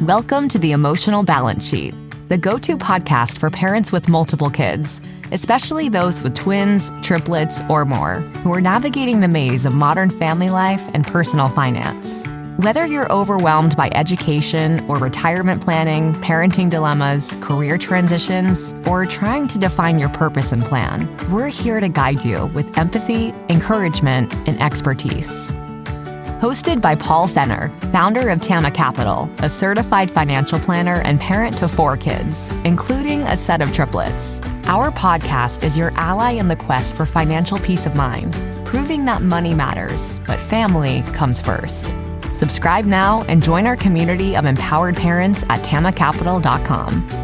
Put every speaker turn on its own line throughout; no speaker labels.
Welcome to the Emotional Balance Sheet, the go-to podcast for parents with multiple kids, especially those with twins, triplets, or more, who are navigating the maze of modern family life and personal finance. Whether you're overwhelmed by education or retirement planning, parenting dilemmas, career transitions, or trying to define your purpose and plan, we're here to guide you with empathy, encouragement, and expertise. Hosted by Paul Fenner, founder of Tama Capital, a certified financial planner and parent to 4 kids, including a set of triplets. Our podcast is your ally in the quest for financial peace of mind, proving that money matters, but family comes first. Subscribe now and join our community of empowered parents at tamacapital.com.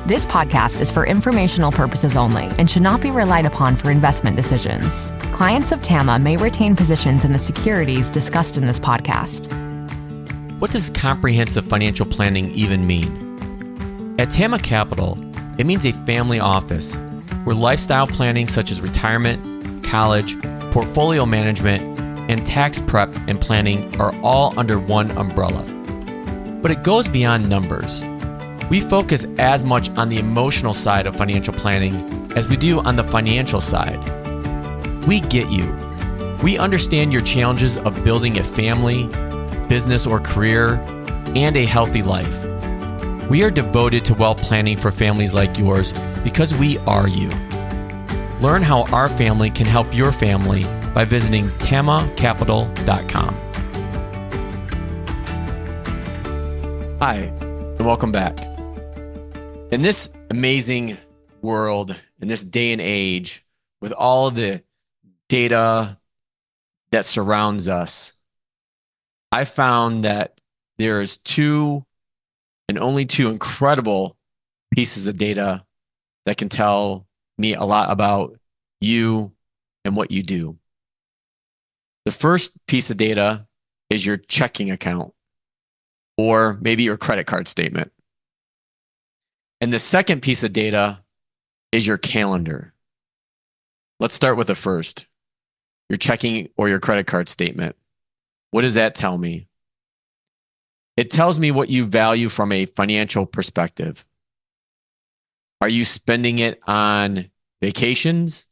This podcast is for informational purposes only and should not be relied upon for investment decisions. Clients of Tama may retain positions in the securities discussed in this podcast.
What does comprehensive financial planning even mean? At Tama Capital, it means a family office where lifestyle planning such as retirement, college, portfolio management, and tax prep and planning are all under one umbrella. But it goes beyond numbers. We focus as much on the emotional side of financial planning as we do on the financial side. We get you. We understand your challenges of building a family, business or career, and a healthy life. We are devoted to wealth planning for families like yours because we are you. Learn how our family can help your family by visiting tamacapital.com. Hi, and welcome back. In this amazing world, in this day and age, with all the data that surrounds us, I found that there's 2 and only 2 incredible pieces of data that can tell me a lot about you and what you do. The first piece of data is your checking account, or maybe your credit card statement. And the second piece of data is your calendar. Let's start with the first, your checking or your credit card statement. What does that tell me? It tells me what you value from a financial perspective. Are you spending it on vacations?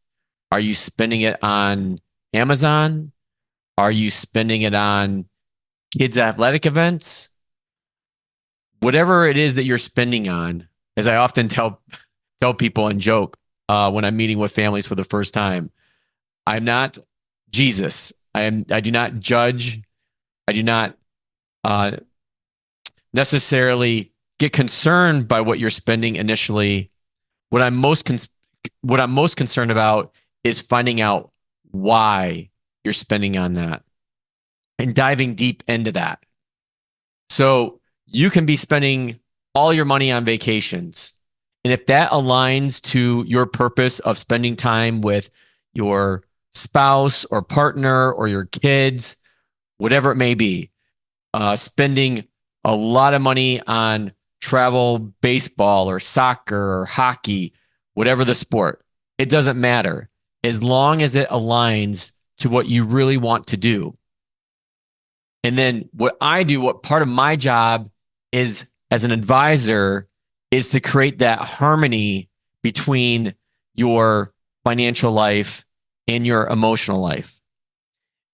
Are you spending it on Amazon? Are you spending it on kids' athletic events? Whatever it is that you're spending on, as I often tell people and joke when I'm meeting with families for the first time, I'm not Jesus. I do not judge. I do not necessarily get concerned by what you're spending initially. What I'm most concerned about is finding out why you're spending on that and diving deep into that. So you can be spending all your money on vacations. And if that aligns to your purpose of spending time with your spouse or partner or your kids, whatever it may be, spending a lot of money on travel, baseball or soccer or hockey, whatever the sport, it doesn't matter as long as it aligns to what you really want to do. And then what part of my job is as an advisor is to create that harmony between your financial life and your emotional life.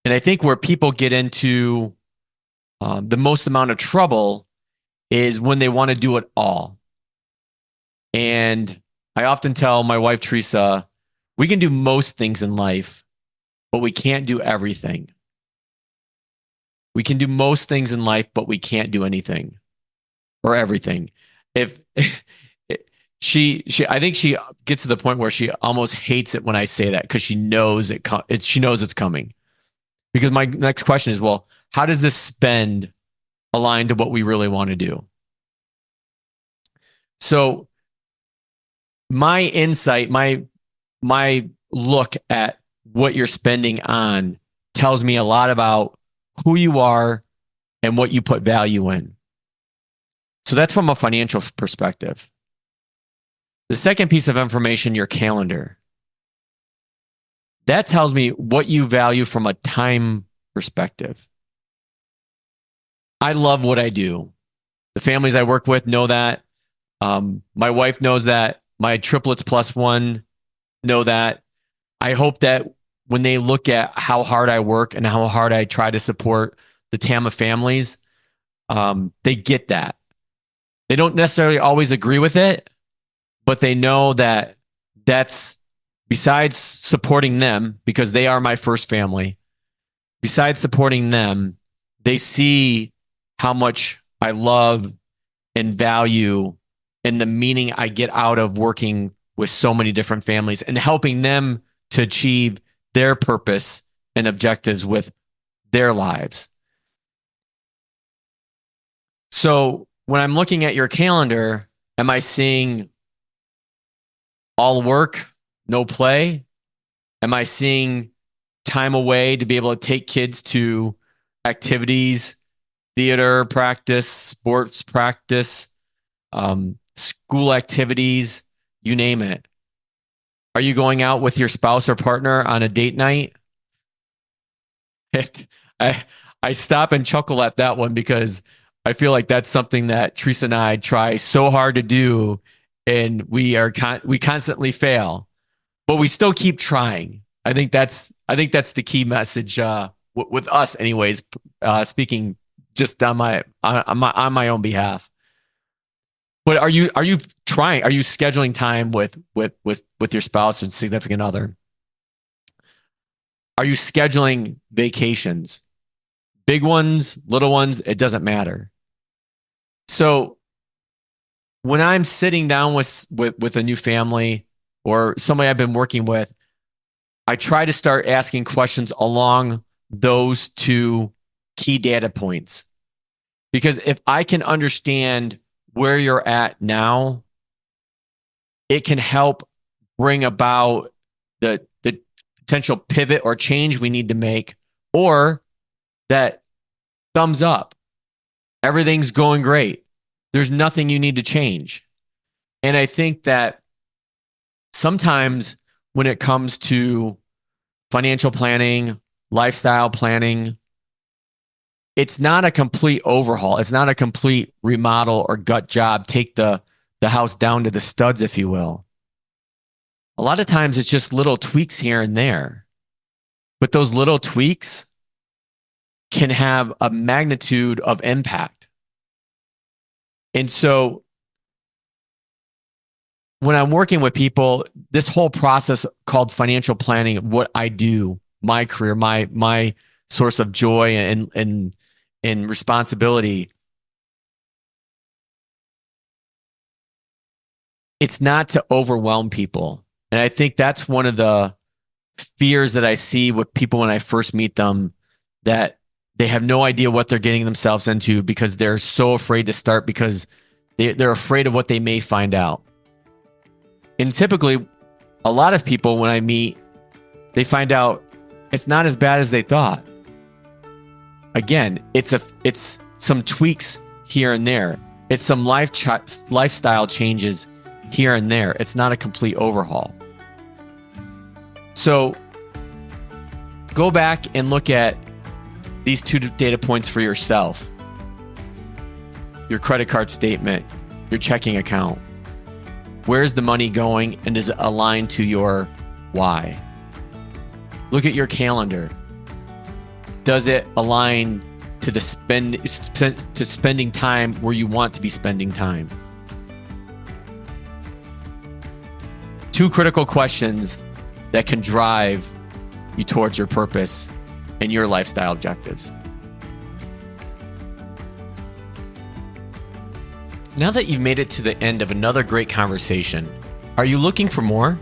And I think where people get into the most amount of trouble is when they want to do it all. And I often tell my wife, Teresa, we can do most things in life, but we can't do everything. We can do most things in life, but we can't do anything or everything. If she I think she gets to the point where she almost hates it when I say that because she knows she knows it's coming. Because my next question is, well, how does this spend align to what we really want to do? So my insight, my look at what you're spending on tells me a lot about who you are and what you put value in. So that's from a financial perspective. The second piece of information, your calendar. That tells me what you value from a time perspective. I love what I do. The families I work with know that. My wife knows that. My triplets plus one know that. I hope that when they look at how hard I work and how hard I try to support the Tama families, they get that. They don't necessarily always agree with it, but they know that that's, besides supporting them, because they are my first family, besides supporting them, they see how much I love and value and the meaning I get out of working with so many different families and helping them to achieve their purpose and objectives with their lives. So when I'm looking at your calendar, am I seeing all work, no play? Am I seeing time away to be able to take kids to activities, theater practice, sports practice, school activities, you name it? Are you going out with your spouse or partner on a date night? I stop and chuckle at that one because I feel like that's something that Teresa and I try so hard to do, and we constantly fail, but we still keep trying. I think that's the key message with us, anyways. Speaking just on my own behalf. But are you trying? Are you scheduling time with your spouse and significant other? Are you scheduling vacations? Big ones, little ones, it doesn't matter. So when I'm sitting down with a new family or somebody I've been working with, I try to start asking questions along those two key data points. Because if I can understand where you're at now, it can help bring about the potential pivot or change we need to make, or that thumbs up. Everything's going great. There's nothing you need to change. And I think that sometimes when it comes to financial planning, lifestyle planning, it's not a complete overhaul. It's not a complete remodel or gut job. Take the house down to the studs, if you will. A lot of times it's just little tweaks here and there. But those little tweaks can have a magnitude of impact. And so when I'm working with people, this whole process called financial planning, what I do, my career, my source of joy and responsibility, it's not to overwhelm people. And I think that's one of the fears that I see with people when I first meet them, that they have no idea what they're getting themselves into because they're so afraid to start because they're afraid of what they may find out. And typically, a lot of people, when I meet, they find out it's not as bad as they thought. Again, it's some tweaks here and there. It's some lifestyle changes here and there. It's not a complete overhaul. So go back and look at these two data points for yourself. Your credit card statement, your checking account. Where's the money going, and does it align to your why? Look at your calendar. Does it align to to spending time where you want to be spending time? Two critical questions that can drive you towards your purpose and your lifestyle objectives. Now that you've made it to the end of another great conversation, are you looking for more?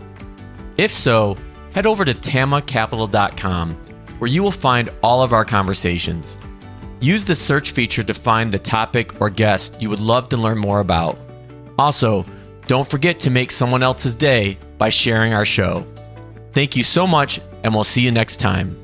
If so, head over to tamacapital.com, where you will find all of our conversations. Use the search feature to find the topic or guest you would love to learn more about. Also, don't forget to make someone else's day by sharing our show. Thank you so much, and we'll see you next time.